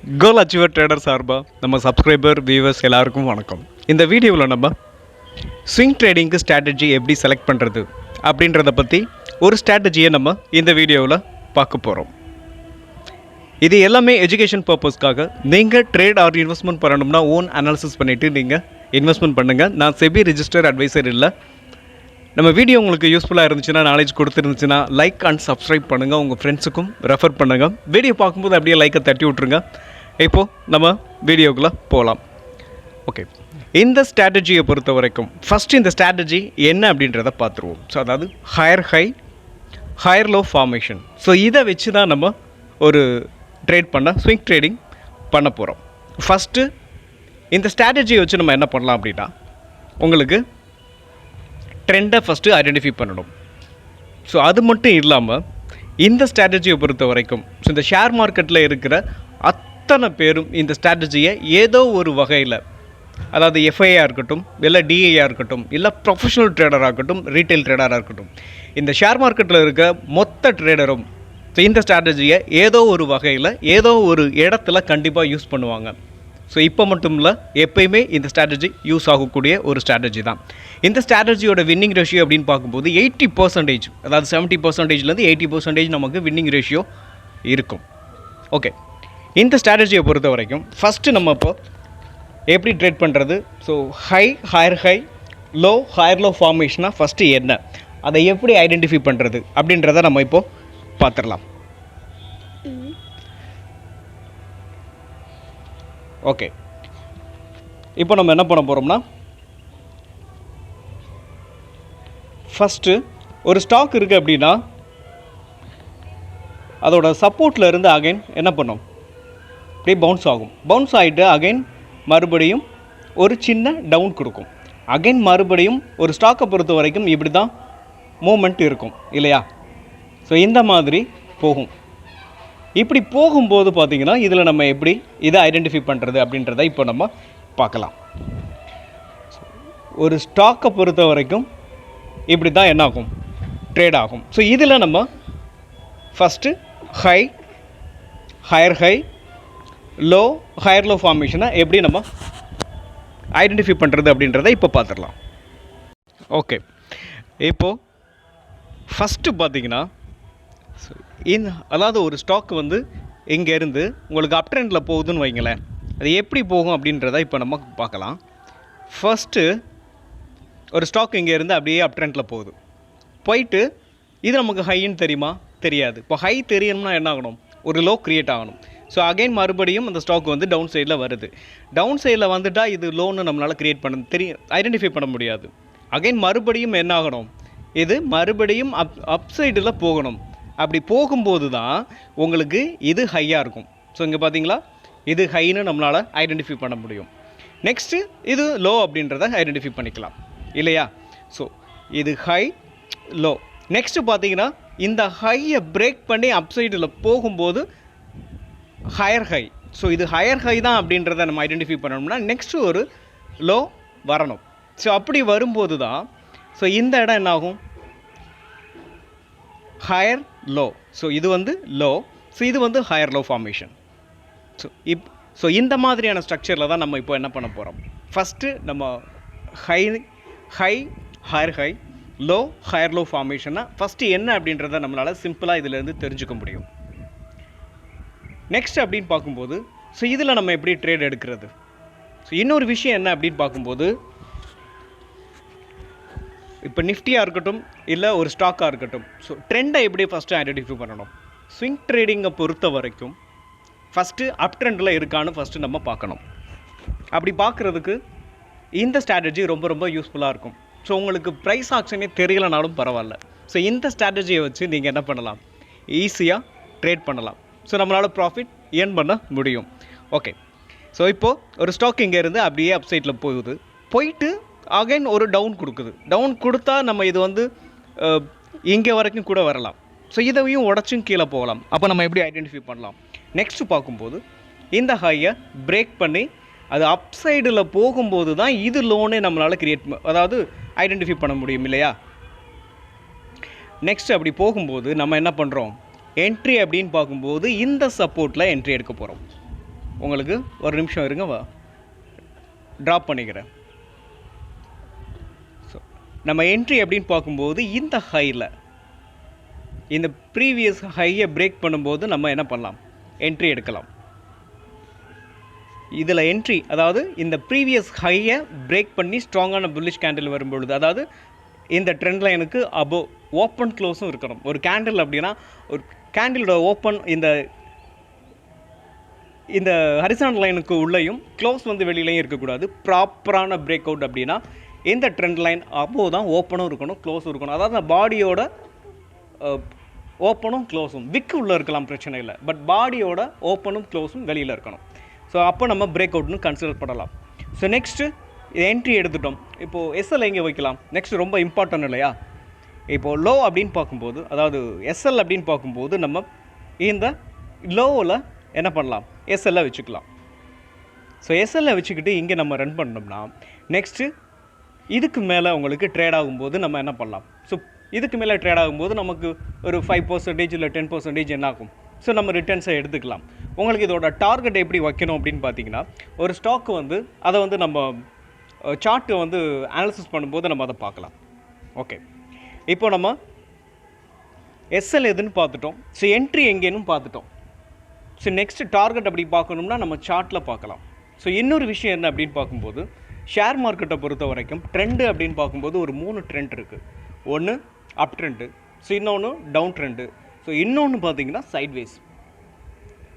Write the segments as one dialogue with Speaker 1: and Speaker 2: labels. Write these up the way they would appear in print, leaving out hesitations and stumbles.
Speaker 1: கோல் achiever trader சார்பாக நம்ம subscriber viewers எல்லாருக்கும் வணக்கம். இந்த வீடியோவில் நம்ம ஸ்விங் ட்ரேடிங்க்கு ஸ்ட்ராட்டஜி எப்படி செலக்ட் பண்ணுறது அப்படின்றத பற்றி ஒரு ஸ்ட்ராட்டஜியை நம்ம இந்த வீடியோவில் பார்க்க போகிறோம். இது எல்லாமே எஜுகேஷன் பர்பஸ்க்காக. நீங்கள் ட்ரேட் ஆர் இன்வெஸ்ட்மெண்ட் பண்ணணும்னா ஓன் அனாலிசிஸ் பண்ணிவிட்டு நீங்கள் இன்வெஸ்ட்மெண்ட் பண்ணுங்கள். நான் செபி ரிஜிஸ்டர் அட்வைசர் இல்லை. நம்ம வீடியோ உங்களுக்கு யூஸ்ஃபுல்லாக இருந்துச்சுன்னா, நாலேஜ் கொடுத்துருந்துச்சுன்னா லைக் அண்ட் சப்ஸ்கிரைப் பண்ணுங்கள், உங்கள் ஃப்ரெண்ட்ஸுக்கும் ரெஃபர் பண்ணுங்கள். வீடியோ பார்க்கும்போது அப்படியே லைக்கை தட்டி விட்ருங்க. இப்போது நம்ம வீடியோக்குள்ளே போகலாம். ஓகே, இந்த ஸ்ட்ராட்டஜியை பொறுத்த வரைக்கும் ஃபஸ்ட்டு இந்த ஸ்ட்ராட்டஜி என்ன அப்படின்றத பார்த்துருவோம். ஸோ அதாவது higher high higher low formation. So இதை வச்சு தான் நம்ம ஒரு ட்ரேட் பண்ண ஸ்விங் ட்ரேடிங் பண்ண போகிறோம். ஃபஸ்ட்டு இந்த ஸ்ட்ராட்டஜியை வச்சு நம்ம என்ன பண்ணலாம் அப்படின்னா, உங்களுக்கு ட்ரெண்டை ஃபஸ்ட்டு ஐடென்டிஃபை பண்ணணும். ஸோ அது மட்டும் இல்லாமல் இந்த ஸ்ட்ராட்டஜியை பொறுத்த வரைக்கும் ஸோ இந்த ஷேர் மார்க்கெட்டில் இருக்கிற அத்தனை பேரும் இந்த ஸ்ட்ராட்டஜியை ஏதோ ஒரு வகையில், அதாவது எஃப்ஐஆ இருக்கட்டும், இல்லை டிஐஆ இருக்கட்டும், இல்லை ப்ரொஃபஷனல் ட்ரேடராக இருக்கட்டும், ரீட்டைல் ட்ரேடராக இருக்கட்டும், இந்த ஷேர் மார்க்கெட்டில் இருக்க மொத்த ட்ரேடரும் இந்த ஸ்ட்ராட்டஜியை ஏதோ ஒரு வகையில் ஏதோ ஒரு இடத்துல கண்டிப்பாக யூஸ் பண்ணுவாங்க. ஸோ இப்போ மட்டும் இல்லை, எப்பயுமே இந்த ஸ்ட்ராட்டஜி யூஸ் ஆகக்கூடிய ஒரு ஸ்ட்ராட்டஜி தான். இந்த ஸ்ட்ராட்டஜியோட வின்னிங் ரேஷியோ அப்படின்னு பார்க்கும்போது 80%, அதாவது 70%லேருந்து 80% நமக்கு வின்னிங் ரேஷியோ இருக்கும். ஓகே, இந்த ஸ்ட்ராட்டஜியை பொறுத்த வரைக்கும் ஃபஸ்ட்டு நம்ம இப்போ எப்படி ட்ரேட் பண்ணுறது, so higher high low higher low ஃபார்மேஷனாக ஃபஸ்ட்டு என்ன, அதை எப்படி ஐடென்டிஃபை பண்ணுறது அப்படின்றத நம்ம இப்போது பார்த்துடலாம். ஓகே, இப்போ நம்ம என்ன பண்ண போகிறோம்னா, ஃபஸ்ட்டு ஒரு ஸ்டாக் இருக்குது அப்படின்னா அதோட சப்போர்ட்டில் இருந்து அகைன் என்ன பண்ணோம், அப்படியே பவுன்ஸ் ஆகும். பவுன்ஸ் ஆகிட்டு அகைன் மறுபடியும் ஒரு சின்ன டவுன் கொடுக்கும். அகைன் மறுபடியும் ஒரு ஸ்டாக்கை பொறுத்த வரைக்கும் இப்படி தான் மூமெண்ட் இருக்கும் இல்லையா? ஸோ இந்த மாதிரி போகும். இப்படி போகும்போது பார்த்திங்கன்னா இதில் நம்ம எப்படி இதை ஐடென்டிஃபை பண்ணுறது அப்படின்றத இப்போ நம்ம பார்க்கலாம். ஒரு ஸ்டாக்கை பொறுத்த வரைக்கும் இப்படி தான் என்ன ஆகும், ட்ரேட் ஆகும். ஸோ இதில் நம்ம first higher high low higher low ஃபார்மேஷனை எப்படி நம்ம ஐடென்டிஃபை பண்ணுறது அப்படின்றத இப்போ பார்த்துடலாம். ஓகே, இப்போது ஃபஸ்ட்டு பார்த்திங்கன்னா அதாவது ஒரு ஸ்டாக் வந்து இங்கேருந்து உங்களுக்கு அப் ட்ரெண்டில் போகுதுன்னு வைங்களேன், அது எப்படி போகும் அப்படின்றத இப்போ நம்ம பார்க்கலாம். ஃபஸ்ட்டு ஒரு ஸ்டாக் இங்கேருந்து அப்படியே அப் ட்ரெண்டில் போயிட்டு இது நமக்கு ஹைன்னு தெரியுமா? தெரியாது. இப்போ ஹை தெரியணும்னா என்ன ஆகணும், ஒரு லோ க்ரியேட் ஆகணும். ஸோ அகைன் மறுபடியும் அந்த ஸ்டாக் வந்து டவுன் சைடில் வருது. டவுன் சைடில் வந்துட்டால் இது லோன்னு நம்மளால் க்ரியேட் பண்ண ஐடென்டிஃபை பண்ண முடியாது. அகைன் மறுபடியும் என்ன ஆகணும், இது மறுபடியும் அப் சைடில் போகணும். அப்படி போகும்போது தான் உங்களுக்கு இது ஹையாக இருக்கும். ஸோ இங்கே பார்த்தீங்களா, இது ஹைன்னு நம்மளால் ஐடென்டிஃபை பண்ண முடியும். நெக்ஸ்ட்டு இது லோ அப்படின்றத ஐடென்டிஃபை பண்ணிக்கலாம் இல்லையா? ஸோ இது ஹை லோ. நெக்ஸ்ட்டு பார்த்தீங்கன்னா இந்த ஹையை பிரேக் பண்ணி அப் சைடில் போகும்போது ஹையர் ஹை. ஸோ இது ஹையர் ஹை தான் அப்படின்றத நம்ம ஐடென்டிஃபை பண்ணணும்னா நெக்ஸ்ட்டு ஒரு லோ வரணும். ஸோ அப்படி வரும்போது தான் ஸோ இந்த இடம் என்ன ஆகும், ஹையர் லோ. ஸோ இது வந்து லோ, ஸோ இது வந்து ஹையர் லோ ஃபார்மேஷன். ஸோ இந்த மாதிரியான ஸ்ட்ரக்சரில் தான் நம்ம இப்போ என்ன பண்ண போகிறோம். ஃபஸ்ட்டு நம்ம higher high low higher low ஃபார்மேஷன்னா ஃபஸ்ட்டு என்ன அப்படின்றத நம்மளால் சிம்பிளாக இதிலேருந்து தெரிஞ்சுக்க முடியும். நெக்ஸ்ட் அப்படின்னு பார்க்கும்போது ஸோ இதில் நம்ம எப்படி ட்ரேட் எடுக்கிறது. ஸோ இன்னொரு விஷயம் என்ன அப்படின்னு பார்க்கும்போது, இப்போ நிஃப்டியாக இருக்கட்டும் இல்லை ஒரு ஸ்டாக்காக இருக்கட்டும், ஸோ ட்ரெண்டை எப்படி ஃபஸ்ட்டு ஐடென்டிஃபை பண்ணணும். ஸ்விங் ட்ரேடிங்கை பொறுத்த வரைக்கும் ஃபஸ்ட்டு அப் ட்ரெண்டில் இருக்கான்னு ஃபஸ்ட்டு நம்ம பார்க்கணும். அப்படி பார்க்குறதுக்கு இந்த ஸ்ட்ராட்டஜி ரொம்ப ரொம்ப யூஸ்ஃபுல்லாக இருக்கும். ஸோ உங்களுக்கு ப்ரைஸ் ஆக்ஷனே தெரியலனாலும் பரவாயில்ல. ஸோ இந்த ஸ்ட்ராட்டஜியை வச்சு நீங்கள் என்ன பண்ணலாம், ஈஸியாக ட்ரேட் பண்ணலாம். ஸோ நம்மளால் ப்ராஃபிட் ஏர்ன் பண்ண முடியும். ஓகே, ஸோ இப்போது ஒரு ஸ்டாக் இங்கேருந்து அப்படியே அப் சைடில் போயிட்டு அகைன் ஒரு டவுன் கொடுக்குது. டவுன் கொடுத்தா நம்ம இது வந்து இங்கே வரைக்கும் கூட வரலாம். ஸோ இதையும் உடச்சும் கீழே போகலாம். அப்போ நம்ம எப்படி ஐடென்டிஃபை பண்ணலாம். நெக்ஸ்ட்டு பார்க்கும்போது இந்த ஹையை பிரேக் பண்ணி அது அப் சைடில் போகும்போது தான் இது லோனே நம்மளால் அதாவது ஐடென்டிஃபை பண்ண முடியும் இல்லையா? நெக்ஸ்ட் அப்படி போகும்போது நம்ம என்ன பண்ணுறோம், என்ட்ரி அப்படின்னு பார்க்கும்போது இந்த சப்போர்ட்டில் என்ட்ரி எடுக்க போகிறோம். உங்களுக்கு ஒரு நிமிஷம் இருங்க, ட்ராப் பண்ணிக்கிறேன். ஸோ நம்ம என்ட்ரி அப்படின்னு பார்க்கும்போது இந்த ஹையில் இந்த ப்ரீவியஸ் ஹையை பிரேக் பண்ணும்போது நம்ம என்ன பண்ணலாம், என்ட்ரி எடுக்கலாம். இதில் என்ட்ரி, அதாவது இந்த ப்ரீவியஸ் ஹையை பிரேக் பண்ணி ஸ்ட்ராங்கான புல்லிஷ் கேண்டில் வரும்பொழுது, அதாவது இந்த ட்ரெண்ட் லைனுக்கு அபோவ் ஓப்பன் க்ளோஸும் இருக்கணும். ஒரு கேண்டில் அப்படின்னா ஒரு கேண்டிலோட ஓப்பன் இந்த ஹரிசாண்டல் லைனுக்கு உள்ளேயும் க்ளோஸ் வந்து வெளியிலையும் இருக்கக்கூடாது. ப்ராப்பரான பிரேக் அவுட் அப்படின்னா இந்த ட்ரெண்ட் லைன் அபோவ் தான் ஓப்பனும் இருக்கணும், க்ளோஸும் இருக்கணும். அதாவது பாடியோட ஓப்பனும் க்ளோஸும் விக்கு உள்ளே இருக்கலாம், பிரச்சனை இல்லை. பட் பாடியோட ஓப்பனும் க்ளோஸும் வெளியில் இருக்கணும். ஸோ அப்போ நம்ம பிரேக் அவுட்னு கன்சிடர் பண்ணலாம். ஸோ நெக்ஸ்ட்டு என்ட்ரி எடுத்துட்டோம். இப்போது எஸ்எல் எங்கே வைக்கலாம், நெக்ஸ்ட் ரொம்ப இம்பார்ட்டன்ட் இல்லையா? இப்போது லோ அப்படின்னு பார்க்கும்போது, அதாவது எஸ்எல் அப்படின்னு பார்க்கும்போது நம்ம இந்த லோவில் என்ன பண்ணலாம், எஸ்எல்லை வச்சுக்கலாம். ஸோ எஸ்எல்லை வச்சுக்கிட்டு இங்கே நம்ம ரன் பண்ணோம்னா நெக்ஸ்ட்டு இதுக்கு மேலே உங்களுக்கு ட்ரேட் ஆகும்போது நம்ம என்ன பண்ணலாம். ஸோ இதுக்கு மேலே ட்ரேட் ஆகும்போது நமக்கு ஒரு 5% இல்லை 10% என்ன ஆகும். ஸோ நம்ம ரிட்டர்ன்ஸை எடுத்துக்கலாம். உங்களுக்கு இதோட டார்கெட் எப்படி வைக்கணும் அப்படின்னு பார்த்தீங்கன்னா, ஒரு ஸ்டாக்கு வந்து அதை வந்து நம்ம சார்ட்டை வந்து அனாலிசிஸ் பண்ணும்போது நம்ம அதை பார்க்கலாம். ஓகே, இப்போ நம்ம எஸ்எல் எதுன்னு பார்த்துட்டோம். ஸோ என்ட்ரி எங்கேன்னு பார்த்துட்டோம். ஸோ நெக்ஸ்ட்டு டார்கெட் அப்படி பார்க்கணும்னா நம்ம சார்ட்டில் பார்க்கலாம். ஸோ இன்னொரு விஷயம் என்ன அப்படின்னு பார்க்கும்போது, ஷேர் மார்க்கெட்டை பொறுத்த வரைக்கும் ட்ரெண்டு அப்படின்னு பார்க்கும்போது ஒரு 3 ட்ரெண்ட் இருக்குது. ஒன்று அப் ட்ரெண்டு, ஸோ இன்னொன்று டவுன் ட்ரெண்டு, ஸோ இன்னொன்று பார்த்தீங்கன்னா சைட்வேஸ்.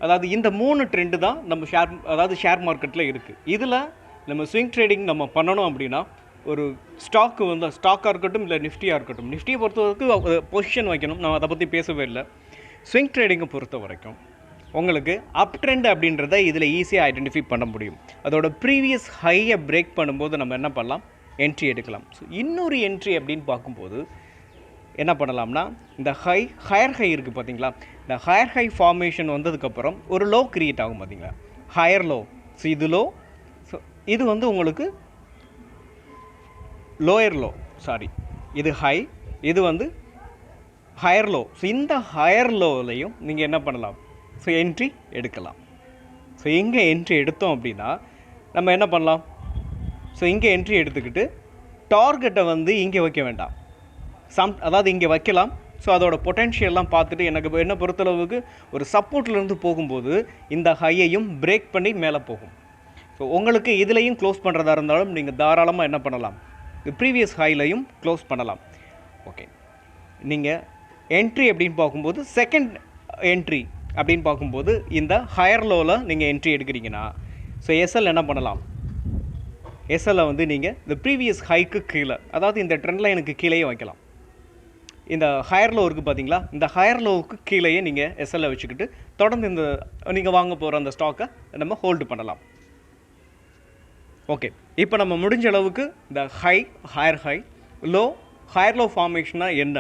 Speaker 1: அதாவது இந்த 3 ட்ரெண்டு தான் நம்ம ஷேர் மார்க்கெட்டில் இருக்குது. இதில் நம்ம ஸ்விங் ட்ரேடிங் நம்ம பண்ணணும் அப்படின்னா, ஒரு ஸ்டாக்கு வந்து ஸ்டாக்காக இருக்கட்டும் இல்லை நிஃப்டியாக இருக்கட்டும், நிஃப்டியை பொறுத்த வரைக்கும் பொசிஷன் வைக்கணும், நம்ம அதை பற்றி பேசவே இல்லை. ஸ்விங் ட்ரேடிங்கை பொறுத்த வரைக்கும் உங்களுக்கு அப் ட்ரெண்ட் அப்படின்றத இதில் ஈஸியாக ஐடென்டிஃபை பண்ண முடியும். அதோட ப்ரீவியஸ் ஹையை பிரேக் பண்ணும்போது நம்ம என்ன பண்ணலாம், என்ட்ரி எடுக்கலாம். ஸோ இன்னொரு என்ட்ரி அப்படின்னு பார்க்கும்போது என்ன பண்ணலாம்னா, இந்த ஹையர் ஹை இருக்குது பார்த்தீங்களா, இந்த ஹையர் ஹை ஃபார்மேஷன் வந்ததுக்கப்புறம் ஒரு லோ க்ரியேட் ஆகும் பார்த்தீங்களா, ஹையர் லோ. ஸோ இது லோ, ஸோ இது வந்து உங்களுக்கு லோயர் லோ, இது ஹை, இது வந்து ஹையர் லோ. ஸோ இந்த ஹையர் லோலையும் நீங்கள் என்ன பண்ணலாம், ஸோ என்ட்ரி எடுக்கலாம். ஸோ இங்கே என்ட்ரி எடுத்தோம் அப்படின்னா நம்ம என்ன பண்ணலாம், ஸோ இங்கே என்ட்ரி எடுத்துக்கிட்டு டார்கெட்டை வந்து இங்கே வைக்க வேண்டாம், அதாவது இங்கே வைக்கலாம். ஸோ அதோட பொட்டென்ஷியல்லாம் பார்த்துட்டு என்னை பொறுத்தளவுக்கு ஒரு சப்போர்ட்லேருந்து போகும்போது இந்த ஹையையும் பிரேக் பண்ணி மேலே போகும். ஸோ உங்களுக்கு இதுலேயும் க்ளோஸ் பண்ணுறதா இருந்தாலும் நீங்கள் தாராளமாக என்ன பண்ணலாம், ப்ரீவியஸ் ஹைலையும் க்ளோஸ் பண்ணலாம். ஓகே, நீங்கள் என்ட்ரி அப்படின்னு பார்க்கும்போது செகண்ட் என்ட்ரி அப்படின்னு பார்க்கும்போது இந்த ஹையர் லோவில் நீங்கள் என்ட்ரி எடுக்கிறீங்கன்னா, ஸோ எஸ்எல் என்ன பண்ணலாம், எஸ்எல்லை வந்து நீங்கள் இந்த ப்ரீவியஸ் ஹைக்கு கீழே, அதாவது இந்த ட்ரெண்ட் லைனுக்கு கீழேயே வைக்கலாம். இந்த ஹையர் லோ இருக்குது பார்த்தீங்களா, இந்த ஹையர் லோவுக்கு கீழேயே நீங்கள் எஸ்எல்லை வச்சுக்கிட்டு தொடர்ந்து இந்த நீங்கள் வாங்க போகிற அந்த ஸ்டாக்கை நம்ம ஹோல்டு பண்ணலாம். ஓகே, இப்போ நம்ம முடிஞ்ச அளவுக்கு இந்த higher high, low, higher low ஃபார்மேஷனாக என்ன,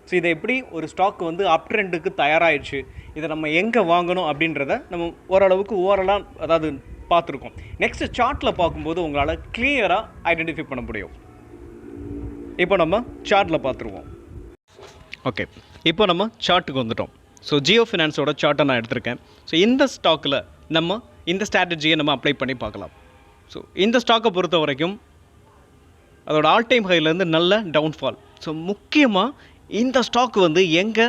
Speaker 1: ஸோ இதை எப்படி ஒரு ஸ்டாக் வந்து அப் ட்ரெண்டுக்கு தயாராகிடுச்சு, இதை நம்ம எங்கே வாங்கணும் அப்படின்றத நம்ம ஓரளவுக்கு அதாவது பார்த்துருக்கோம். நெக்ஸ்ட் சார்ட்டில் பார்க்கும்போது உங்களால் கிளியராக ஐடென்டிஃபை பண்ண முடியும். இப்போ நம்ம சார்ட்டில் பார்த்துருவோம். ஓகே, இப்போ நம்ம சார்ட்டுக்கு வந்துட்டோம். ஸோ ஜியோ ஃபினான்ஸோட சார்ட்டை நான் எடுத்திருக்கேன். ஸோ இந்த ஸ்டாக்கில் நம்ம இந்த ஸ்ட்ராட்டஜியை நம்ம அப்ளை பண்ணி பார்க்கலாம். ஸோ இந்த ஸ்டாக்கை பொறுத்த வரைக்கும் அதோட ஆல் டைம் ஹைலேருந்து நல்ல டவுன்ஃபால். ஸோ முக்கியமாக இந்த ஸ்டாக் வந்து எங்கே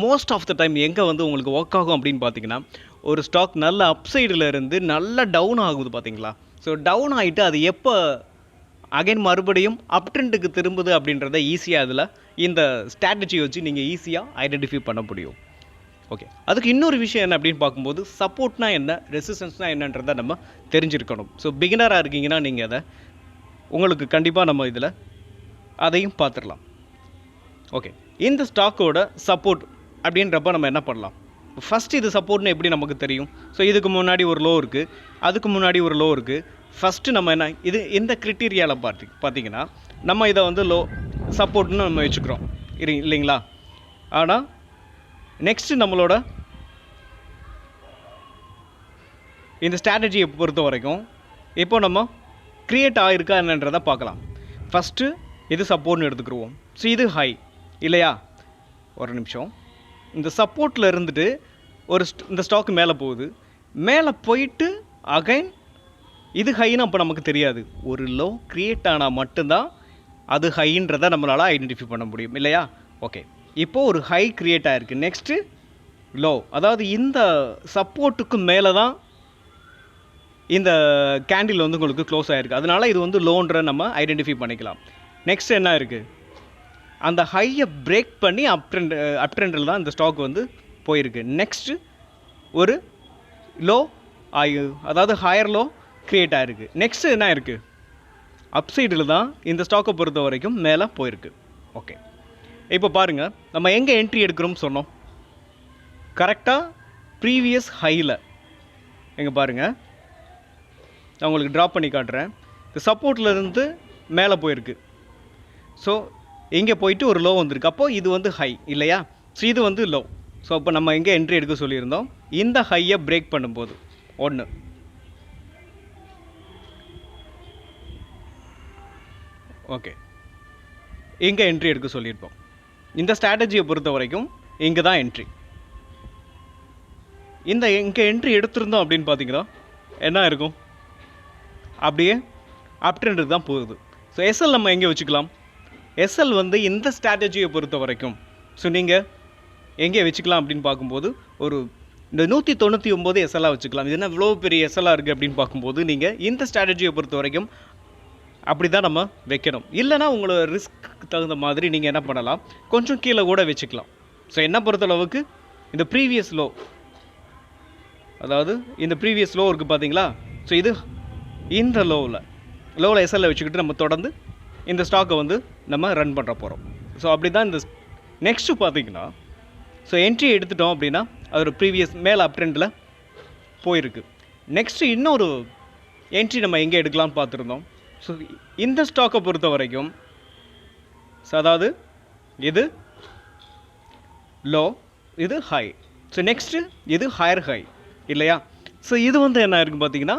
Speaker 1: மோஸ்ட் ஆஃப் த டைம் எங்கே வந்து உங்களுக்கு ஒர்க் ஆகும் அப்படின்னு பார்த்தீங்கன்னா, ஒரு ஸ்டாக் நல்ல அப்சைடில் இருந்து நல்ல டவுன் ஆகுது பார்த்தீங்களா. ஸோ டவுன் ஆகிட்டு அது எப்போ அகைன் மறுபடியும் அப் ட்ரெண்டுக்கு திரும்புது அப்படின்றத ஈஸியாக அதில் இந்த ஸ்ட்ராட்டஜி வச்சு நீங்கள் ஈஸியாக ஐடென்டிஃபை பண்ண முடியும். ஓகே, அதுக்கு இன்னொரு விஷயம் என்ன அப்படின்னு பார்க்கும்போது, சப்போர்ட்னா என்ன, ரெசிஸ்டன்ஸ்னால் என்னன்றதை நம்ம தெரிஞ்சிருக்கணும். ஸோ பிகினராக இருக்கீங்கன்னா நீங்கள் அதை உங்களுக்கு கண்டிப்பாக நம்ம இதில் அதையும் பார்த்துடலாம். ஓகே, இந்த ஸ்டாக்கோட சப்போர்ட் அப்படின்றப்ப நம்ம என்ன பண்ணலாம், ஃபஸ்ட் இது சப்போர்ட்னு எப்படி நமக்கு தெரியும். ஸோ இதுக்கு முன்னாடி ஒரு லோ இருக்குது, அதுக்கு முன்னாடி ஒரு லோ இருக்குது. ஃபஸ்ட்டு நம்ம என்ன இந்த க்ரிட்டீரியாவில் பார்த்தீங்கன்னா நம்ம இதை வந்து லோ சப்போர்ட்னு நம்ம வச்சுக்கிறோம் இல்லைங்களா. ஆனால் நெக்ஸ்ட்டு நம்மளோட இந்த ஸ்ட்ராட்டஜியை பொறுத்த வரைக்கும் இப்போ நம்ம க்ரியேட் ஆகிருக்கா என்னன்றதை பார்க்கலாம். ஃபஸ்ட்டு இது சப்போர்ட்னு எடுத்துக்கிடுவோம். ஸோ இது ஹை இல்லையா, ஒரு நிமிஷம். இந்த சப்போர்ட்டில் இருந்துட்டு இந்த ஸ்டாக்கு மேலே போகுது, மேலே போயிட்டு அகைன் இது ஹைன்னு அப்போ நமக்கு தெரியாது. ஒரு லோ க்ரியேட் ஆனால் மட்டும்தான் அது ஹைன்றதை நம்மளால் ஐடென்டிஃபை பண்ண முடியும் இல்லையா? ஓகே, இப்போது ஒரு ஹை க்ரியேட் ஆகிருக்கு. நெக்ஸ்ட்டு லோ, அதாவது இந்த சப்போர்ட்டுக்கு மேலே தான் இந்த கேண்டில் வந்து உங்களுக்கு க்ளோஸ் ஆகிருக்கு. அதனால் இது வந்து லோன்ற நம்ம ஐடென்டிஃபை பண்ணிக்கலாம். நெக்ஸ்ட் என்ன இருக்குது, அந்த ஹையை பிரேக் பண்ணி அப் ட்ரெண்டில் தான் இந்த ஸ்டாக் வந்து போயிருக்கு. நெக்ஸ்ட்டு ஒரு லோ அதாவது ஹையர் லோ க்ரியேட் ஆகிருக்கு. நெக்ஸ்ட்டு என்ன இருக்குது, அப்சைடில் தான் இந்த ஸ்டாக்கை பொறுத்த வரைக்கும் மேலே போயிருக்கு. ஓகே, இப்போ பாருங்கள் நம்ம எங்கே என்ட்ரி எடுக்கிறோம்னு சொன்னோம், கரெக்டாக ப்ரீவியஸ் ஹையில். எங்கே பாருங்கள், நான் உங்களுக்கு ட்ராப் பண்ணி காட்டுறேன். இந்த சப்போர்ட்லேருந்து மேலே போயிருக்கு. ஸோ இங்கே போயிட்டு ஒரு லோ வந்திருக்கு. அப்போது இது வந்து ஹை இல்லையா? ஸோ இது வந்து லோ. ஸோ அப்போ நம்ம எங்கே என்ட்ரி எடுக்க சொல்லியிருந்தோம், இந்த ஹையை பிரேக் பண்ணும்போது ஒன்று. ஓகே, இங்கே என்ட்ரி எடுக்க சொல்லியிருப்போம். இந்த ஸ்ட்ராட்டஜியை பொறுத்த வரைக்கும் இங்கே தான் என்ட்ரி. இந்த இங்கே என்ட்ரி எடுத்திருந்தோம் அப்படின்னு பார்த்தீங்கன்னா என்ன இருக்கும், அப்படியே அப் ட்ரெண்டுக்கு தான் போகுது. ஸோ எஸ்எல் நம்ம எங்கே வச்சுக்கலாம், எஸ்எல் வந்து இந்த ஸ்ட்ராட்டஜியை பொறுத்த வரைக்கும் ஸோ நீங்கள் எங்கே வச்சுக்கலாம் அப்படின்னு பார்க்கும்போது ஒரு இந்த 199 எஸ்எல்லாக வச்சுக்கலாம். இது என்ன இவ்வளோ பெரிய எஸ்எல்லாக இருக்குது அப்படின்னு பார்க்கும்போது நீங்கள் இந்த ஸ்ட்ராட்டஜியை பொறுத்த வரைக்கும் அப்படி தான் நம்ம வைக்கணும். இல்லைனா உங்களோட ரிஸ்க்கு தகுந்த மாதிரி நீங்கள் என்ன பண்ணலாம், கொஞ்சம் கீழே கூட வச்சுக்கலாம். ஸோ என்ன பொறுத்தளவுக்கு இந்த ப்ரீவியஸ் லோ, அதாவது இந்த ப்ரீவியஸ் லோ இருக்குது பார்த்தீங்களா, ஸோ இது இந்த லோவில் எஸ்எல்ல வச்சுக்கிட்டு நம்ம தொடர்ந்து இந்த ஸ்டாக்கை வந்து நம்ம ரன் பண்ணுற போகிறோம். ஸோ அப்படி தான் இந்த நெக்ஸ்ட்டு பார்த்தீங்கன்னா, ஸோ என்ட்ரி எடுத்துட்டோம் அப்படின்னா அது ஒரு ப்ரீவியஸ் மேலே அப் ட்ரெண்டில் போயிருக்கு. நெக்ஸ்ட்டு இன்னொரு என்ட்ரி நம்ம எங்கே எடுக்கலாம்னு பார்த்துருந்தோம். ஸோ இந்த ஸ்டாக்கை பொறுத்த வரைக்கும் ஸோ அதாவது இது லோ, இது ஹை. ஸோ நெக்ஸ்ட்டு இது ஹையர் ஹை இல்லையா? ஸோ இது வந்து என்ன இருக்குன்னு பார்த்தீங்கன்னா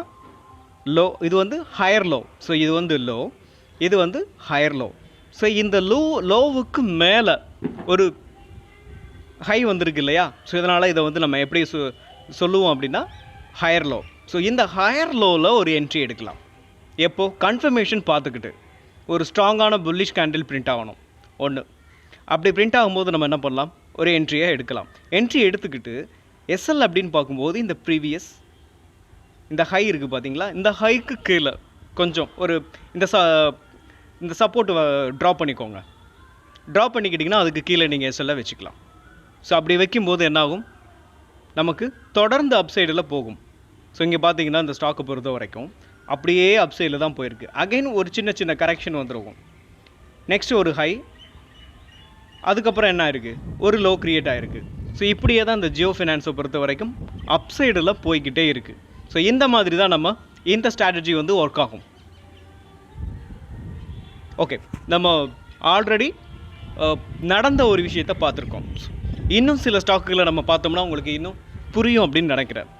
Speaker 1: லோ, இது வந்து ஹையர் லோ. ஸோ இது வந்து லோ, இது வந்து ஹையர் லோ. ஸோ இந்த லோவுக்கு மேலே ஒரு ஹை வந்திருக்கு இல்லையா? ஸோ இதனால் இதை வந்து நம்ம எப்படி சொல்லுவோம் அப்படின்னா ஹையர் லோ. ஸோ இந்த ஹையர் லோவில் ஒரு என்ட்ரி எடுக்கலாம். எப்போது கன்ஃபர்மேஷன் பார்த்துக்கிட்டு ஒரு ஸ்ட்ராங்கான புல்லிஷ் கேண்டில் பிரிண்ட் ஆகணும் ஒன்று. அப்படி பிரிண்ட் ஆகும்போது நம்ம என்ன பண்ணலாம், ஒரு என்ட்ரியை எடுக்கலாம். என்ட்ரி எடுத்துக்கிட்டு எஸ்எல் அப்படின்னு பார்க்கும்போது இந்த ப்ரீவியஸ் இந்த ஹை இருக்குது பார்த்தீங்களா, இந்த ஹைக்கு கீழே கொஞ்சம் ஒரு இந்த சப்போர்ட் ட்ராப் பண்ணிக்கோங்க. ட்ராப் பண்ணிக்கிட்டிங்கன்னா அதுக்கு கீழே நீங்கள் எஸ்எல்ல வச்சுக்கலாம். ஸோ அப்படி வைக்கும்போது என்னாகும், நமக்கு தொடர்ந்து அப்சைடில் போகும். ஸோ இங்கே பார்த்தீங்கன்னா இந்த ஸ்டாக்கை பொறுத்த வரைக்கும் அப்படியே அப்சைடில் தான் போயிருக்கு. அகைன் ஒரு சின்ன சின்ன கரெக்ஷன் வந்துருக்கும். நெக்ஸ்ட் ஒரு ஹை, அதுக்கப்புறம் என்ன ஆயிருக்கு, ஒரு லோ க்ரியேட் ஆகிருக்கு. ஸோ இப்படியே தான் இந்த ஜியோ ஃபினான்ஸை பொறுத்த வரைக்கும் அப்சைடில் போய்கிட்டே இருக்குது. ஸோ இந்த மாதிரி தான் நம்ம இந்த ஸ்ட்ராட்டஜி வந்து ஒர்க் ஆகும். ஓகே, நம்ம ஆல்ரெடி நடந்த ஒரு விஷயத்தை பார்த்துருக்கோம். இன்னும் சில ஸ்டாக்குகளை நம்ம பார்த்தோம்னா உங்களுக்கு இன்னும் புரியும் அப்படின்னு நினைக்கிறேன்.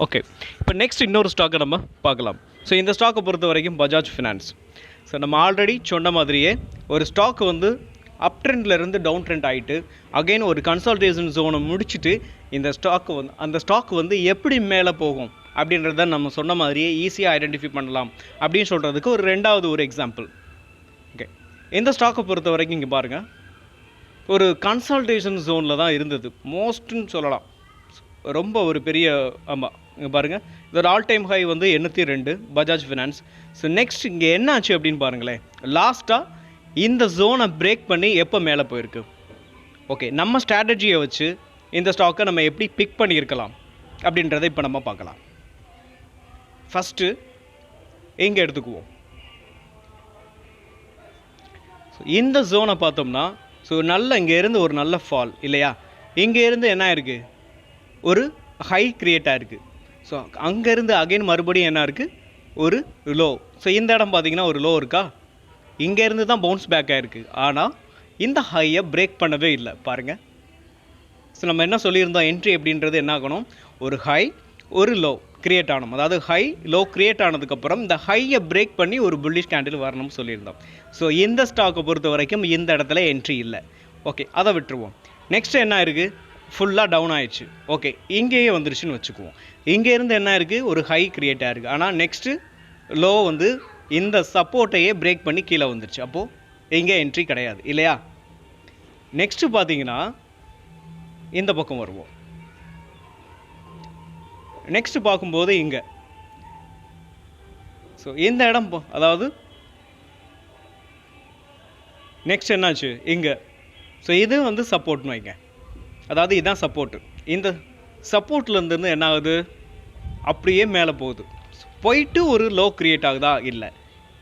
Speaker 1: ஓகே, இப்போ நெக்ஸ்ட் இன்னொரு ஸ்டாக்கை நம்ம பார்க்கலாம். ஸோ இந்த ஸ்டாக்கை பொறுத்த வரைக்கும் பஜாஜ் ஃபினான்ஸ். ஸோ நம்ம ஆல்ரெடி சொன்ன மாதிரியே ஒரு ஸ்டாக் வந்து அப் ட்ரெண்ட்லேருந்து டவுன் ட்ரெண்ட் ஆகிட்டு அகைன் ஒரு கன்சல்டேஷன் ஜோனை முடிச்சுட்டு இந்த ஸ்டாக்கு வந்து அந்த ஸ்டாக் வந்து எப்படி மேலே போகும் அப்படின்றத நம்ம சொன்ன மாதிரியே ஈஸியாக ஐடென்டிஃபை பண்ணலாம் அப்படின்னு சொல்கிறதுக்கு ஒரு ரெண்டாவது ஒரு எக்ஸாம்பிள். ஓகே, இந்த ஸ்டாக்கை பொறுத்த வரைக்கும் இங்கே பாருங்கள், ஒரு கன்சல்டேஷன் ஜோனில் தான் இருந்தது மோஸ்ட்டுன்னு சொல்லலாம். ரொம்ப ஒரு பெரிய ஆமாம், இங்கே பாருங்கள் இதோட ஆல் டைம் ஹை வந்து 802 பஜாஜ் ஃபினான்ஸ். ஸோ நெக்ஸ்ட் இங்கே என்ன ஆச்சு அப்படின்னு பாருங்களேன், லாஸ்ட்டாக இந்த ஜோனை பிரேக் பண்ணி எப்போ மேலே போயிருக்கு. ஓகே, நம்ம ஸ்ட்ராட்டஜியை வச்சு இந்த ஸ்டாக்கை நம்ம எப்படி பிக் பண்ணியிருக்கலாம் அப்படின்றத இப்போ நம்ம பார்க்கலாம். ஃபஸ்ட்டு இங்கே எடுத்துக்குவோம். ஸோ இந்த ஜோனை பார்த்தோம்னா ஸோ நல்ல இங்கேருந்து ஒரு நல்ல ஃபால் இல்லையா, இங்கேருந்து என்ன இருக்குது, ஒரு ஹை க்ரியேட் ஆகிருக்கு. ஸோ அங்கேருந்து அகைன் மறுபடியும் என்ன இருக்குது, ஒரு லோ. ஸோ இந்த இடம் பார்த்திங்கன்னா ஒரு லோ இருக்கா, இங்கேருந்து தான் பவுன்ஸ் பேக் ஆகிருக்கு. ஆனால் இந்த ஹையை பிரேக் பண்ணவே இல்லை பாருங்கள். ஸோ நம்ம என்ன சொல்லியிருந்தோம், என்ட்ரி அப்படின்றது என்ன ஆகணும், ஒரு ஹை ஒரு லோ க்ரியேட் ஆகணும். அதாவது ஹை லோ க்ரியேட் ஆனதுக்கப்புறம் இந்த ஹையை பிரேக் பண்ணி ஒரு புல்லிஷ் கேண்டில் வரணும்னு சொல்லியிருந்தோம். ஸோ இந்த ஸ்டாக்கை பொறுத்த வரைக்கும் இந்த இடத்துல என்ட்ரி இல்லை. ஓகே, அதை விட்டுருவோம். நெக்ஸ்ட் என்ன இருக்குது, ஃபுல்லாக டவுன் ஆயிடுச்சு. ஓகே, இங்கேயே வந்துருச்சுன்னு வச்சுக்குவோம். இங்கேருந்து என்ன இருக்குது, ஒரு ஹை க்ரியேட் ஆகிருக்கு. ஆனால் நெக்ஸ்ட்டு லோ வந்து இந்த சப்போர்ட்டையே பிரேக் பண்ணி கீழே வந்துருச்சு. அப்போது இங்கே என்ட்ரி கிடையாது இல்லையா? நெக்ஸ்ட்டு பார்த்தீங்கன்னா இந்த பக்கம் வருவோம். நெக்ஸ்ட்டு பார்க்கும்போது இங்கே ஸோ இந்த இடம் அதாவது நெக்ஸ்ட் என்னாச்சு இங்கே. ஸோ இது வந்து சப்போர்ட்னு வைங்க. அதாவது இதுதான் சப்போர்ட்டு. இந்த சப்போர்ட்லேருந்து என்ன ஆகுது, அப்படியே மேலே போகுது. போயிட்டு ஒரு லோ க்ரியேட் ஆகுதா? இல்லை.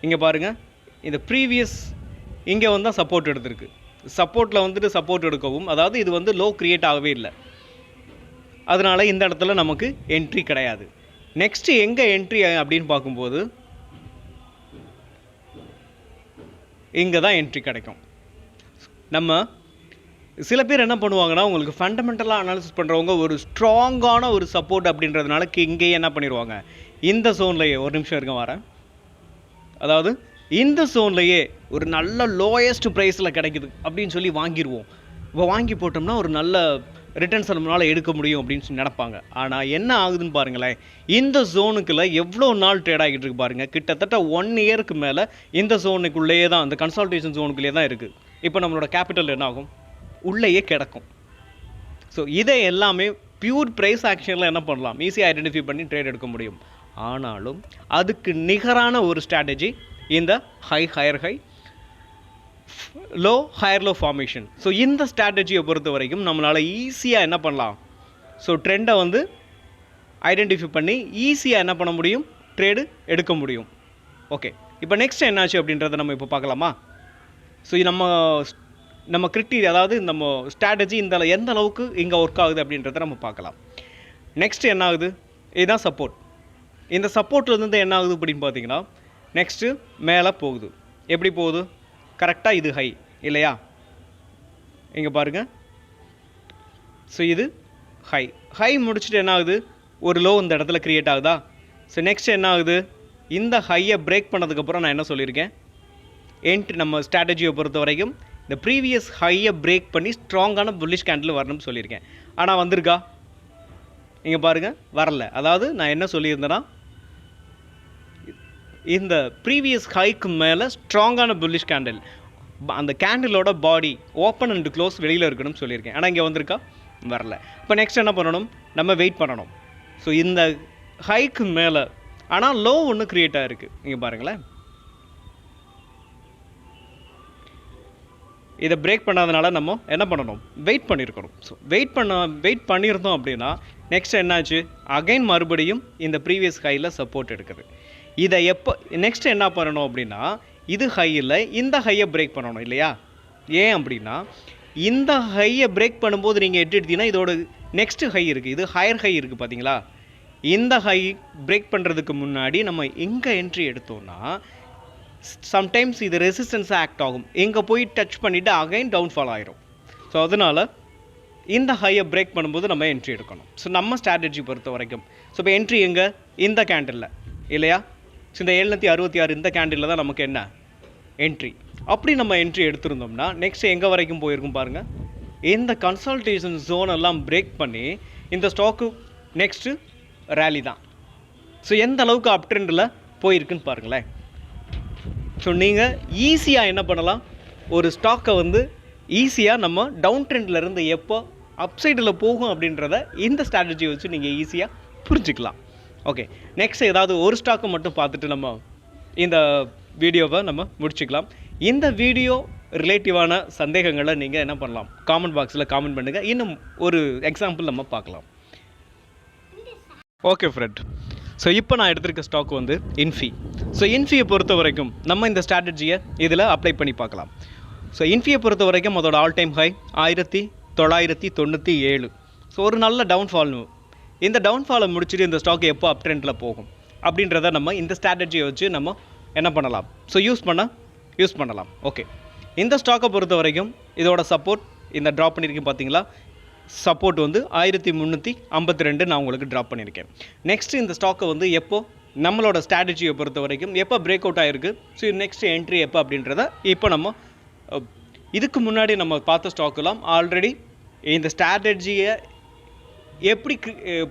Speaker 1: இங்கே பாருங்கள், இந்த ப்ரீவியஸ் இங்கே வந்து தான் சப்போர்ட் எடுத்திருக்கு. சப்போர்ட்டில் வந்துட்டு சப்போர்ட் எடுக்கவும், அதாவது இது வந்து லோ க்ரியேட் ஆகவே இல்லை. அதனால் இந்த இடத்துல நமக்கு என்ட்ரி கிடையாது. நெக்ஸ்ட்டு எங்கே என்ட்ரி அப்படின்னு பார்க்கும்போது இங்கே தான் என்ட்ரி கிடைக்கும். நம்ம சில பேர் என்ன பண்ணுவாங்கன்னா, உங்களுக்கு ஃபண்டமெண்டலாக அனாலிசிஸ் பண்ணுறவங்க ஒரு ஸ்ட்ராங்கான ஒரு சப்போர்ட் அப்படின்றதுனால இங்கேயே என்ன பண்ணிடுவாங்க, இந்த ஜோன்லையே ஒரு நிமிஷம் இருக்க வரேன். அதாவது இந்த ஜோன்லையே ஒரு நல்ல லோயஸ்ட் ப்ரைஸில் கிடைக்குது அப்படின்னு சொல்லி வாங்கிடுவோம். இப்போ வாங்கி போட்டோம்னா ஒரு நல்ல ரிட்டர்ன்ஸ் நம்மளால் எடுக்க முடியும் அப்படின்னு சொல்லி நினைப்பாங்க. ஆனால் என்ன ஆகுதுன்னு பாருங்களேன், இந்த ஜோனுக்குள்ளே எவ்வளோ நாள் ட்ரேட் ஆகிட்டு இருக்கு பாருங்கள். கிட்டத்தட்ட 1 இயருக்கு மேலே இந்த ஜோனுக்குள்ளேயே தான், இந்த கன்சால்டேஷன் ஜோனுக்குள்ளேயே தான் இருக்குது. இப்போ நம்மளோட கேபிட்டல் என்ன ஆகும், உள்ளேயே கிடக்கும். ஸோ இதை எல்லாமே பியூர் ப்ரைஸ் ஆக்ஷனில் என்ன பண்ணலாம், ஈஸியாக ஐடென்டிஃபை பண்ணி ட்ரேட் எடுக்க முடியும். ஆனாலும் அதுக்கு நிகரான ஒரு ஸ்ட்ராட்டஜி இந்த higher high low higher low formation. So இந்த ஸ்ட்ராட்டஜியை பொறுத்த வரைக்கும் நம்மளால் ஈஸியாக என்ன பண்ணலாம், ஸோ ட்ரெண்டை வந்து ஐடென்டிஃபை பண்ணி ஈஸியாக என்ன பண்ண முடியும், ட்ரேடு எடுக்க முடியும். ஓகே, இப்போ நெக்ஸ்ட் என்னாச்சு அப்படின்றத நம்ம இப்போ பார்க்கலாமா? ஸோ நம்ம கிரிட்டீரியா, அதாவது நம்ம ஸ்ட்ராட்டஜி இந்த எந்த அளவுக்கு இங்கே ஒர்க் ஆகுது அப்படின்றத நம்ம பார்க்கலாம். நெக்ஸ்ட் என்ன ஆகுது, இதுதான் சப்போர்ட். இந்த சப்போர்ட்லேருந்து என்ன ஆகுது அப்படின்னு பார்த்தீங்கன்னா, நெக்ஸ்ட்டு மேலே போகுது. எப்படி போகுது, கரெக்டாக இது ஹை இல்லையா? இங்கே பாருங்கள். ஸோ இது ஹை முடிச்சுட்டு என்ன ஆகுது, ஒரு லோ இந்த இடத்துல க்ரியேட் ஆகுதா? ஸோ நெக்ஸ்ட் என்ன ஆகுது, இந்த ஹையை பிரேக் பண்ணதுக்கப்புறம் நான் என்ன சொல்லியிருக்கேன், என்ட்ரி நம்ம ஸ்ட்ராட்டஜியை பொறுத்த வரைக்கும் இந்த ப்ரீவியஸ் ஹையை பிரேக் பண்ணி ஸ்ட்ராங்கான புல்லிஷ் கேண்டில் வரணும்னு சொல்லியிருக்கேன். ஆனால் வந்திருக்கா? இங்கே பாருங்கள், வரல. அதாவது நான் என்ன சொல்லியிருந்தேன்னா, இந்த ப்ரீவியஸ் ஹைக்கு மேலே ஸ்ட்ராங்கான புல்லிஷ் கேண்டில், அந்த கேண்டிலோட பாடி ஓப்பன் அண்ட் க்ளோஸ் வெளியில் இருக்கணும்னு சொல்லியிருக்கேன். ஆனால் இங்கே வந்திருக்கா? வரல. இப்போ நெக்ஸ்ட் என்ன பண்ணணும், நம்ம வெயிட் பண்ணணும். ஸோ இந்த ஹைக்கு மேலே ஆனால் லோ ஒன்று க்ரியேட் ஆகிருக்கு. இங்கே பாருங்களேன், இதை பிரேக் பண்ணாதனால நம்ம என்ன பண்ணணும், வெயிட் பண்ணியிருக்கணும். ஸோ வெயிட் பண்ணியிருந்தோம் அப்படின்னா நெக்ஸ்ட் என்னாச்சு, அகைன் மறுபடியும் இந்த ப்ரீவியஸ் ஹையில் சப்போர்ட் எடுக்குது. இதை எப்போ நெக்ஸ்ட் என்ன பண்ணணும் அப்படின்னா, இது ஹையில் இந்த ஹையை பிரேக் பண்ணணும் இல்லையா? ஏன் அப்படின்னா, இந்த ஹையை பிரேக் பண்ணும்போது நீங்கள் எடுத்தீங்கன்னா இதோட நெக்ஸ்ட்டு ஹை இருக்குது, இது ஹையர் ஹை இருக்குது பார்த்தீங்களா? இந்த ஹை பிரேக் பண்ணுறதுக்கு முன்னாடி நம்ம எங்கே என்ட்ரி எடுத்தோம்னா, சம்டைம்ஸ் இது ரெசிஸ்டன்ஸாக ஆக்ட் ஆகும். எங்கே போய் டச் பண்ணிவிட்டு அகைன் டவுன்ஃபால் ஆகிரும். ஸோ அதனால் இந்த ஹையை பிரேக் பண்ணும்போது நம்ம என்ட்ரி எடுக்கணும். ஸோ நம்ம ஸ்ட்ராட்டஜி பொறுத்த வரைக்கும் ஸோ இப்போ என்ட்ரி எங்கே, இந்த கேண்டிலில் இல்லையா? ஸோ இந்த 766 இந்த கேண்டிலில் தான் நமக்கு என்ன என்ட்ரி. அப்படி நம்ம என்ட்ரி எடுத்திருந்தோம்னா நெக்ஸ்ட் எங்கே வரைக்கும் போயிருக்கும் பாருங்கள், இந்த கன்சல்டேஷன் ஜோன் எல்லாம் பிரேக் பண்ணி இந்த ஸ்டாக்கு நெக்ஸ்ட்டு ரேலி தான். ஸோ எந்த அளவுக்கு அப் ட்ரெண்டில் போயிருக்குன்னு பாருங்களேன். ஸோ நீங்கள் ஈஸியாக என்ன பண்ணலாம், ஒரு ஸ்டாக்கை வந்து ஈஸியாக நம்ம டவுன் ட்ரெண்ட்லேருந்து எப்போ அப்சைடில் போகும் அப்படின்றத இந்த ஸ்ட்ராட்டஜியை வச்சு நீங்கள் ஈஸியாக புரிஞ்சுக்கலாம். ஓகே, நெக்ஸ்ட் ஏதாவது ஒரு ஸ்டாக்கை மட்டும் பார்த்துட்டு நம்ம இந்த வீடியோவை நம்ம முடிச்சுக்கலாம். இந்த வீடியோ ரிலேட்டிவான சந்தேகங்களை நீங்கள் என்ன பண்ணலாம், காமெண்ட் பாக்ஸில் காமெண்ட் பண்ணுங்கள். இன்னும் ஒரு எக்ஸாம்பிள் நம்ம பார்க்கலாம். ஓகே ஃப்ரெண்ட், ஸோ இப்போ நான் எடுத்திருக்க ஸ்டாக் வந்து இன்ஃபி. ஸோ இன்ஃபியை பொறுத்த வரைக்கும் நம்ம இந்த ஸ்ட்ராட்டஜியை இதில் அப்ளை பண்ணி பார்க்கலாம். ஸோ இன்ஃபியை பொறுத்த வரைக்கும் அதோட ஆல் டைம் ஹை 1997. ஸோ ஒரு நல்ல டவுன்ஃபால். இந்த டவுன்ஃபாலை முடிச்சுட்டு இந்த ஸ்டாக் எப்போ அப் ட்ரெண்டில் போகும் அப்படின்றத நம்ம இந்த ஸ்ட்ராட்டஜியை வச்சு நம்ம என்ன பண்ணலாம், ஸோ யூஸ் பண்ணலாம். ஓகே, இந்த ஸ்டாக்கை பொறுத்த வரைக்கும் இதோட சப்போர்ட் இந்த ட்ராப் பண்ணியிருக்கேன் பார்த்தீங்களா, சப்போர்ட் வந்து 1352 நான் உங்களுக்கு ட்ராப் பண்ணியிருக்கேன். நெக்ஸ்ட்டு இந்த ஸ்டாக்கை வந்து எப்போ நம்மளோட ஸ்ட்ராட்டஜியை பொறுத்த வரைக்கும் எப்போ பிரேக் அவுட் ஆகிருக்கு, ஸோ நெக்ஸ்ட் என்ட்ரி எப்போ அப்படின்றத இப்போ நம்ம இதுக்கு முன்னாடி நம்ம பார்த்த ஸ்டாக்கெல்லாம் ஆல்ரெடி இந்த ஸ்ட்ராட்டஜியை எப்படி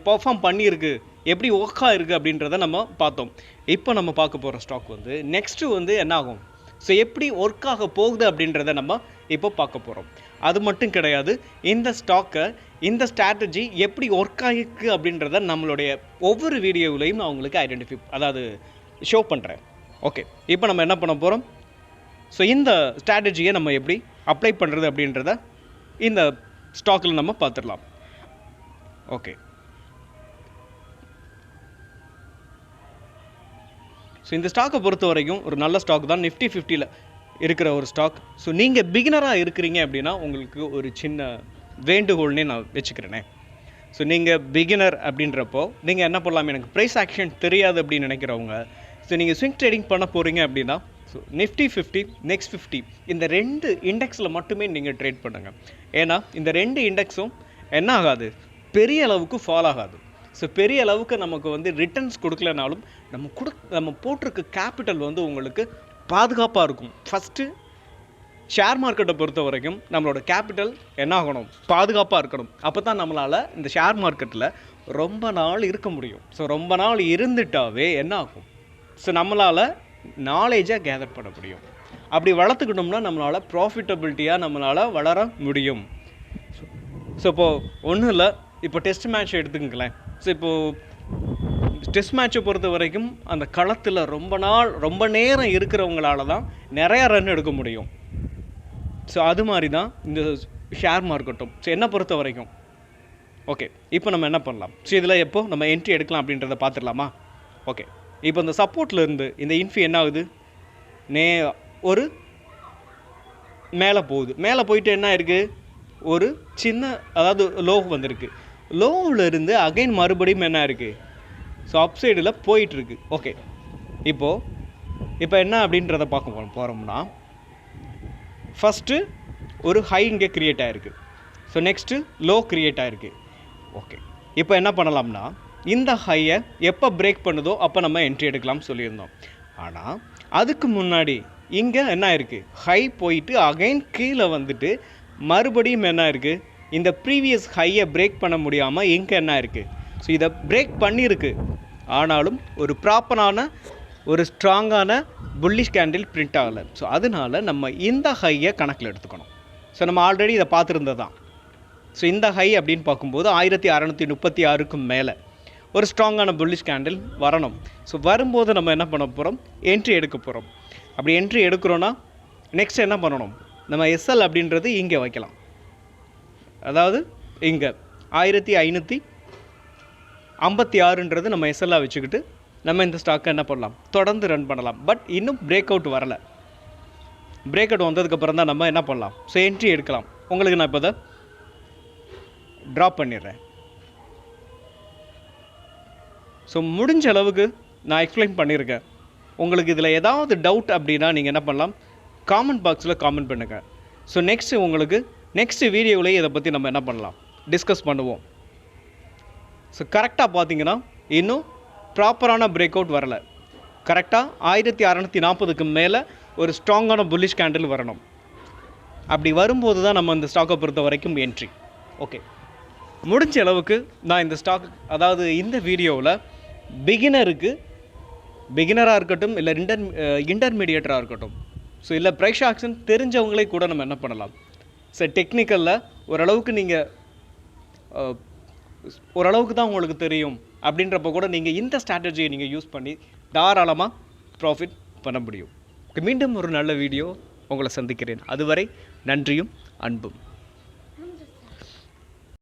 Speaker 1: பெர்ஃபார்ம் பண்ணியிருக்கு, எப்படி ஒர்க்காக இருக்குது அப்படின்றத நம்ம பார்த்தோம். இப்போ நம்ம பார்க்க போகிற ஸ்டாக் வந்து நெக்ஸ்ட்டு வந்து என்ன ஆகும், ஸோ எப்படி ஒர்க் ஆக போகுது அப்படின்றத நம்ம இப்போ பார்க்க போகிறோம். அது மட்டும் கிடையாது, இந்த ஸ்டாக்கை இந்த ஸ்ட்ராட்டஜி எப்படி ஒர்க் ஆகிருக்கு அப்படின்றத நம்மளுடைய ஒவ்வொரு வீடியோவிலையும் நான் உங்களுக்கு அதாவது ஷோ பண்ணுறேன். ஓகே, இப்போ நம்ம என்ன பண்ண போகிறோம், ஸோ இந்த ஸ்ட்ராட்டஜியை நம்ம எப்படி அப்ளை பண்ணுறது அப்படின்றத இந்த ஸ்டாக்கில் நம்ம பார்த்துடலாம். ஓகே, ஸோ இந்த ஸ்டாக்கை பொறுத்த வரைக்கும் ஒரு நல்ல ஸ்டாக் தான், நிஃப்டி 50ல் இருக்கிற ஒரு ஸ்டாக். ஸோ நீங்கள் பிகினராக இருக்கிறீங்க அப்படின்னா உங்களுக்கு ஒரு சின்ன வேண்டுகோள்னே நான் வச்சுக்கிறேனே. ஸோ நீங்கள் பிகினர் அப்படின்றப்போ நீங்கள் என்ன பண்ணலாம், எனக்கு ப்ரைஸ் ஆக்ஷன் தெரியாது அப்படின்னு நினைக்கிறவங்க, ஸோ நீங்கள் ஸ்விங் ட்ரேடிங் பண்ண போகிறீங்க அப்படின்னா ஸோ நிஃப்டி 50, நெக்ஸ்ட் 50 இந்த 2 இண்டெக்ஸில் மட்டுமே நீங்கள் ட்ரேட் பண்ணுங்கள். ஏன்னா இந்த 2 இண்டெக்ஸும் என்ன ஆகாது, பெரிய அளவுக்கு ஃபால் ஆகாது. ஸோ பெரிய அளவுக்கு நமக்கு வந்து ரிட்டர்ன்ஸ் கொடுக்கலனாலும் நம்ம போட்டிருக்க கேபிட்டல் வந்து உங்களுக்கு பாதுகாப்பாக இருக்கும். ஃபஸ்ட்டு ஷேர் மார்க்கெட்டை பொறுத்த வரைக்கும் நம்மளோட கேபிட்டல் என்ன ஆகணும், பாதுகாப்பாக இருக்கணும். அப்போ தான் நம்மளால் இந்த ஷேர் மார்க்கெட்டில் ரொம்ப நாள் இருக்க முடியும். ஸோ ரொம்ப நாள் இருந்துட்டாவே என்ன ஆகும், ஸோ நம்மளால் நாலேஜாக கேதர் பண்ண முடியும். அப்படி வளர்த்துக்கிட்டோம்னா நம்மளால் ப்ராஃபிட்டபிலிட்டியாக நம்மளால் வளர முடியும். ஸோ இப்போது ஒன்றும் இல்லை, இப்போ டெஸ்ட் மேட்ச் எடுத்துக்கங்களேன். ஸோ இப்போது டெஸ்ட் மேட்சை பொறுத்த வரைக்கும் அந்த களத்தில் ரொம்ப நேரம் இருக்கிறவங்களால தான் நிறையா ரன் எடுக்க முடியும். ஸோ அது மாதிரி தான் இந்த ஷேர் மார்க்கெட்டும். ஸோ என்னை பொறுத்த வரைக்கும் ஓகே, இப்போ நம்ம என்ன பண்ணலாம், ஸோ இதில் எப்போ நம்ம என்ட்ரி எடுக்கலாம் அப்படின்றத பார்த்துடலாமா. ஓகே, இப்போ இந்த சப்போர்ட்லேருந்து இந்த இன்ஃபி என்ன ஆகுது, ஒரு மேலே போகுது. மேலே போயிட்டு என்ன இருக்குது, ஒரு சின்ன அதாவது லோ வந்திருக்கு. லோவிலேருந்து அகைன் மறுபடியும் என்ன இருக்குது, ஸோ அப் சைடில் போயிட்டுருக்கு. ஓகே, இப்போ என்ன அப்படின்றத பார்க்க போகிறோம்னா ஃபஸ்ட்டு ஒரு ஹை இங்கே க்ரியேட் ஆகிருக்கு. ஸோ நெக்ஸ்ட்டு லோ க்ரியேட் ஆகிருக்கு. ஓகே, இப்போ என்ன பண்ணலாம்னா இந்த ஹையை எப்போ பிரேக் பண்ணுதோ அப்போ நம்ம என்ட்ரி எடுக்கலாம்னு சொல்லியிருந்தோம். ஆனால் அதுக்கு முன்னாடி இங்கே என்ன இருக்குது, ஹை போயிட்டு அகைன் கீழே வந்துட்டு மறுபடியும் என்ன இருக்குது, இந்த ப்ரீவியஸ் ஹையை பிரேக் பண்ண முடியாமல் இங்கே என்ன இருக்குது, ஸோ இதை பிரேக் பண்ணியிருக்கு. ஆனாலும் ஒரு ப்ராப்பரான ஒரு ஸ்ட்ராங்கான புல்லிஷ் கேண்டில் பிரிண்ட் ஆகலை. ஸோ அதனால் நம்ம இந்த ஹையை கணக்கில் எடுத்துக்கணும். ஸோ நம்ம ஆல்ரெடி இதை பார்த்துருந்தது தான். ஸோ இந்த ஹை அப்படின்னு பார்க்கும்போது 1636க்கு மேலே ஒரு ஸ்ட்ராங்கான புல்லிஷ் கேண்டில் வரணும். ஸோ வரும்போது நம்ம என்ன பண்ண போகிறோம், என்ட்ரி எடுக்க போகிறோம். அப்படி என்ட்ரி எடுக்கிறோன்னா நெக்ஸ்ட் என்ன பண்ணணும், நம்ம எஸ்எல் அப்படின்றது இங்கே வைக்கலாம். அதாவது இங்கே 1556ன்றது நம்ம எஸ்எல்லாக வச்சுக்கிட்டு நம்ம இந்த ஸ்டாக்கை என்ன பண்ணலாம், தொடர்ந்து ரன் பண்ணலாம். பட் இன்னும் பிரேக் அவுட் வரலை. பிரேக் அவுட் வந்ததுக்கப்புறம் தான் நம்ம என்ன பண்ணலாம், ஸோ என்ட்ரி எடுக்கலாம். உங்களுக்கு நான் இப்போ அதை ட்ராப் பண்ணிடுறேன். ஸோ முடிஞ்ச அளவுக்கு நான் எக்ஸ்பிளைன் பண்ணியிருக்கேன். உங்களுக்கு இதில் ஏதாவது டவுட் அப்படின்னா நீங்கள் என்ன பண்ணலாம், காமெண்ட் பாக்ஸில் காமெண்ட் பண்ணுங்கள். ஸோ நெக்ஸ்ட்டு வீடியோவிலேயே இதை பற்றி நம்ம என்ன பண்ணலாம், டிஸ்கஸ் பண்ணுவோம். ஸோ கரெக்டாக பார்த்தீங்கன்னா இன்னும் ப்ராப்பரான பிரேக் அவுட் வரலை. கரெக்டாக 1640க்கு மேலே ஒரு ஸ்ட்ராங்கான புல்லிஷ் கேண்டில் வரணும். அப்படி வரும்போது தான் நம்ம இந்த ஸ்டாக்கை பொறுத்த வரைக்கும் என்ட்ரி. ஓகே, முடிஞ்ச அளவுக்கு நான் இந்த ஸ்டாக் அதாவது இந்த வீடியோவில் பிகினராக இருக்கட்டும், இல்லை இன்டர்மீடியேட்டராக இருக்கட்டும், ஸோ இல்லை ப்ரைஸ் ஆக்ஷன் தெரிஞ்சவங்களே கூட நம்ம என்ன பண்ணலாம், ஸோ டெக்னிக்கலில் ஓரளவுக்கு தான் உங்களுக்கு தெரியும் அப்படின்றப்ப கூட நீங்கள் இந்த ஸ்ட்ராட்டஜியை நீங்கள் யூஸ் பண்ணி தாராளமாக ப்ராஃபிட் பண்ண முடியும். மீண்டும் ஒரு நல்ல வீடியோ உங்களை சந்திக்கிறேன். அதுவரை நன்றியும் அன்பும்.